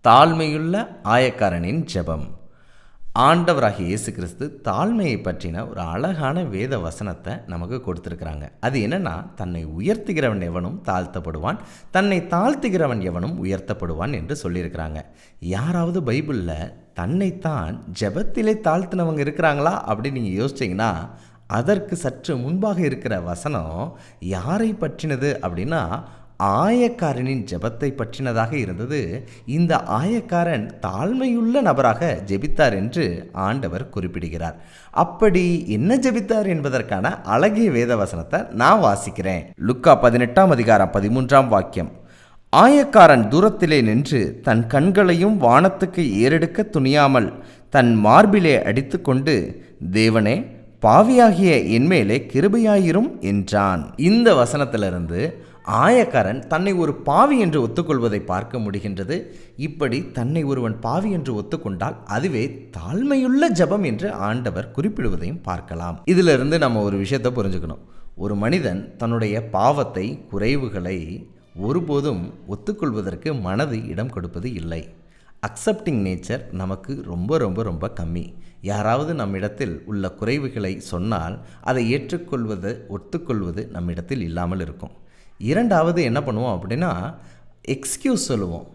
தாழ்மையுள்ள ஆயக்காரனின் ஜெபம். ஆண்டவராகிய இயேசு கிறிஸ்து தாழ்மையை பற்றின ஒரு அழகான வேத வசனத்தை நமக்கு கொடுத்துருக்குறாங்க. அது என்னன்னா, தன்னை உயர்த்துகிறவன் எவனும் தாழ்த்தப்படுவான், தன்னை தாழ்த்துகிறவன் எவனும் உயர்த்தப்படுவான் என்று சொல்லியிருக்கிறாங்க. யாராவது பைபிளில் தன்னைத்தான் ஜெபத்திலே தாழ்த்தினவங்க இருக்கிறாங்களா அப்படின்னு நீங்கள் யோசிச்சிங்கன்னா, அதற்கு சற்று முன்பாக இருக்கிற வசனம் யாரை பற்றினது அப்படின்னா, ஆயக்காரனின் ஜெபத்தை பற்றினதாக இருந்தது. இந்த ஆயக்காரன் தாழ்மையுள்ள நபராக ஜெபித்தார் என்று ஆண்டவர் குறிப்பிடுகிறார். அப்படி என்ன ஜெபித்தார் என்பதற்கான அழகிய வேத வசனத்தை நான் வாசிக்கிறேன். லுக்கா 18ஆம் அதிகாரம் 13ஆம் வாக்கியம். ஆயக்காரன் தூரத்திலே நின்று தன் கண்களையும் வானத்துக்கு ஏறெடுக்க துணியாமல் தன் மார்பிலே அடித்து கொண்டு, தேவனே, பாவியாகிய என்மேலே கிருபையாயிரும் என்றான். இந்த வசனத்திலிருந்து ஆயக்காரன் தன்னை ஒரு பாவி என்று ஒத்துக்கொள்வதை பார்க்க முடிகின்றது. இப்படி தன்னை ஒருவன் பாவி என்று ஒத்துக்கொண்டால் அதுவே தாழ்மையுள்ள ஜெபம் என்று ஆண்டவர் குறிப்பிடுவதையும் பார்க்கலாம். இதிலிருந்து நம்ம ஒரு விஷயத்தை புரிஞ்சுக்கணும். ஒரு மனிதன் தன்னுடைய பாவத்தை, குறைவுகளை ஒருபோதும் ஒத்துக்கொள்வதற்கு மனது இடம் கொடுப்பது இல்லை. அக்செப்டிங் நேச்சர் நமக்கு ரொம்ப ரொம்ப ரொம்ப கம்மி. யாராவது நம்மிடத்தில் உள்ள குறைவுகளை சொன்னால் அதை ஏற்றுக்கொள்வது, ஒத்துக்கொள்வது நம்மிடத்தில் இல்லாமல் இருக்கும். இரண்டாவது என்ன பண்ணுவோம் அப்படின்னா, எக்ஸ்கியூஸ் சொல்லுவோம்,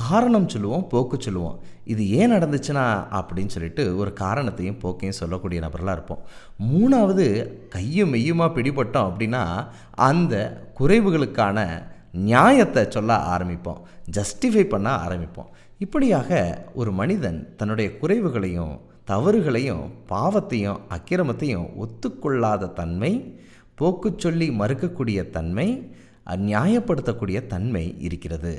காரணம் சொல்லுவோம், போக்கு சொல்லுவோம். இது ஏன் நடந்துச்சுன்னா அப்படின்னு சொல்லிட்டு ஒரு காரணத்தையும் போக்கையும் சொல்லக்கூடிய நபர்களாக இருப்போம். மூணாவது, கையும் மெய்யுமா பிடிபட்டோம் அப்படின்னா அந்த குறைவுகளுக்கான நியாயத்தை சொல்ல ஆரம்பிப்போம், ஜஸ்டிஃபை பண்ண ஆரம்பிப்போம். இப்படியாக ஒரு மனிதன் தன்னுடைய குறைவுகளையும் தவறுகளையும் பாவத்தையும் அக்கிரமத்தையும் ஒத்துக்கொள்ளாத தன்மை, போக்கு சொல்லி மறுக்கக்கூடிய தன்மை, நியாயப்படுத்தக்கூடிய தன்மை இருக்கிறது.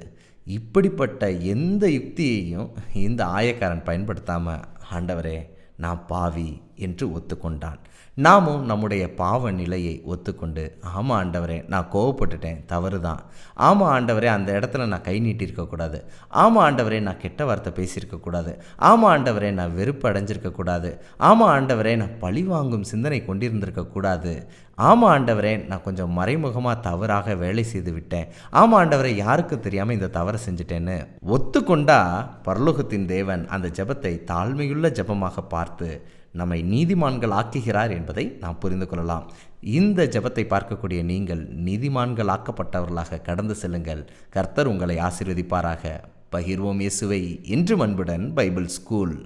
இப்படிப்பட்ட எந்த யுக்தியையும் இந்த ஆயக்காரன் பயன்படுத்தாமல், ஆண்டவரே நான் பாவி என்று ஒத்துக்கொண்டான். நாமும் நம்முடைய பாவ நிலையை ஒத்துக்கொண்டு, ஆமாம் ஆண்டவரே நான் கோவப்பட்டுட்டேன், தவறு தான். ஆமாம் ஆண்டவரே அந்த இடத்துல நான் கை நீட்டியிருக்கக்கூடாது. ஆமாம் ஆண்டவரே நான் கெட்ட வார்த்தை பேசியிருக்கக்கூடாது. ஆமாம் ஆண்டவரே நான் வெறுப்பு அடைஞ்சிருக்கக்கூடாது. ஆமாம் ஆண்டவரே நான் பழி வாங்கும் சிந்தனை கொண்டிருந்திருக்கக்கூடாது. ஆமாம் ஆண்டவரே நான் கொஞ்சம் மறைமுகமாக தவறாக வேலை செய்து விட்டேன். ஆமாம் ஆண்டவரே யாருக்கும் தெரியாமல் இந்த தவறை செஞ்சுட்டேன்னு ஒத்துக்கொண்டா பரலோகத்தின் தேவன் அந்த ஜெபத்தை தாழ்மையுள்ள ஜெபமாக பார்த்து நம்மை நீதிமான்கள் ஆக்குகிறார் என்பதை நாம் புரிந்து கொள்ளலாம். இந்த ஜெபத்தை பார்க்கக்கூடிய நீங்கள் நீதிமான்கள் ஆக்கப்பட்டவர்களாக கடந்து செல்லுங்கள். கர்த்தர் உங்களை ஆசீர்வதிப்பாராக. பகிர்வோம் இயேசுவை. என்று அன்புடன் பைபிள் ஸ்கூல்.